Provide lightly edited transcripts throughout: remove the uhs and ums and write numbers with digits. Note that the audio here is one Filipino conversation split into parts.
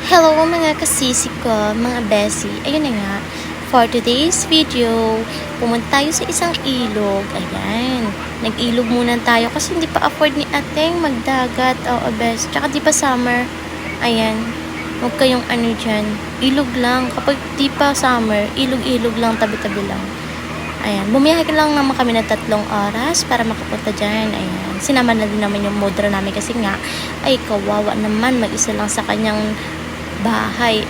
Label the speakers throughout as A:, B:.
A: Hello mga kasisi ko, mga besi. Ayun na nga, for today's video, pumunta tayo sa isang ilog. Ayan, nag-ilog muna tayo kasi hindi pa afford ni ateng magdagat. Oo, bes. Tsaka di pa summer. Ayan, huwag kayong ano dyan. Ilog lang. Kapag di pa summer, ilog-ilog lang, tabi-tabi lang. Ayan, bumiyahe lang naman kami ng 3 oras para makapunta dyan. Ayan, sinama na din naman yung modra namin kasi nga, ay kawawa naman, mag-isa lang sa kanyang bahay.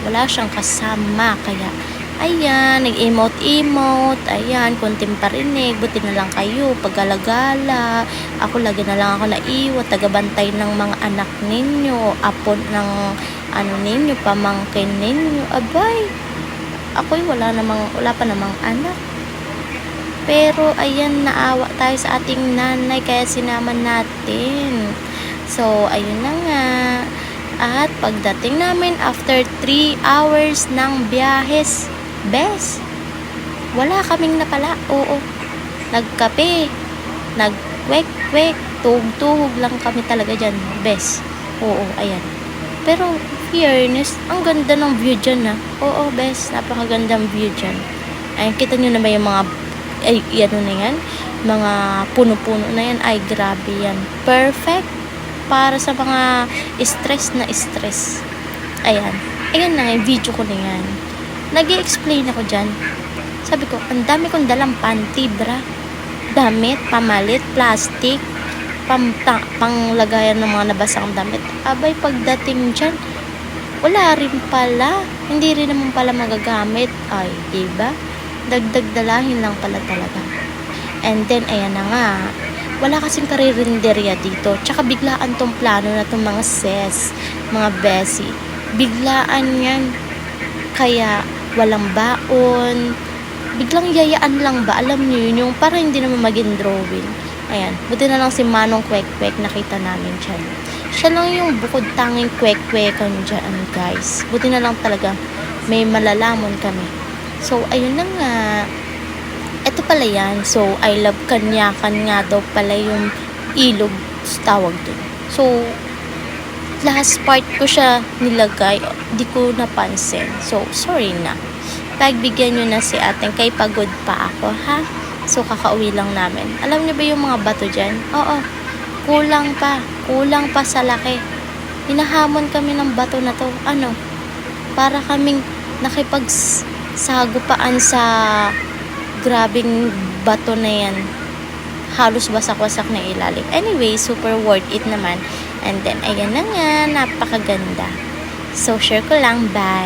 A: Wala siyang kasama. Kaya, ayan, nag-emote-emote. Ayan, konting parinig. Buti na lang kayo. Paggalagala. Ako, lagi na lang ako naiwan. Tagabantay ng mga anak ninyo. Apo ng ano ninyo, pamangkin ninyo. Abay, ako'y wala pa namang anak. Pero, ayan, naawa tayo sa ating nanay. Kaya sinama natin. So, ayun na nga. At pagdating namin after 3 hours ng biyahes, bes, wala kaming napala. Oo, nagkape, nagkwek-kwek, tuhog-tuhog lang kami talaga dyan, bes. Oo, ayan. Pero, fairness, ang ganda ng view dyan, ha. Oo, bes, napakagandang view dyan. Ayan, kita nyo na ba yung mga, ay, ano na yan? Mga puno-puno na yan. Ay, grabe yan. Perfect para sa mga stress na stress. Ayan. Ayan na nga, video ko na yan. Nag-i-explain ako dyan. Sabi ko, ang dami kong dalang panty, bra. Damit, pamalit, plastic, panglagayan ng mga nabasang damit. Abay, pagdating dyan, wala rin pala. Hindi rin naman pala magagamit. Ay, diba? Dagdag dalahin lang pala talaga. And then, ayan na nga. Wala kasing karirinderya dito. Tsaka biglaan tong plano na tong mga sis, mga besi. Biglaan yan. Kaya walang baon. Biglang yayaan lang ba? Alam niyo yun, yung para hindi naman maging drawing. Ayan. Buti na lang si Manong Kwek-Kwek nakita namin dyan. Siya lang yung bukod tanging kwek-kwekan dyan, guys. Buti na lang talaga may malalamon kami. So, ayun na nga. Ito pala yan. So, I love Kanyakan nga daw pala yung ilog tawag dun. So, last part ko siya nilagay. Di ko napansin. So, sorry na. Pagbigyan nyo na si ating kay pagod pa ako, ha? So, kakauwi lang namin. Alam nyo ba yung mga bato dyan? Oo. Kulang pa. Kulang pa sa laki. Hinahamon kami ng bato na to. Ano? Para kaming nakipagsagupaan sa grabing bato na yan. Halos wasak-wasak na ilalim. Anyway, super worth it naman. And then, ayan na nga, napakaganda. So, share ko lang. Bye!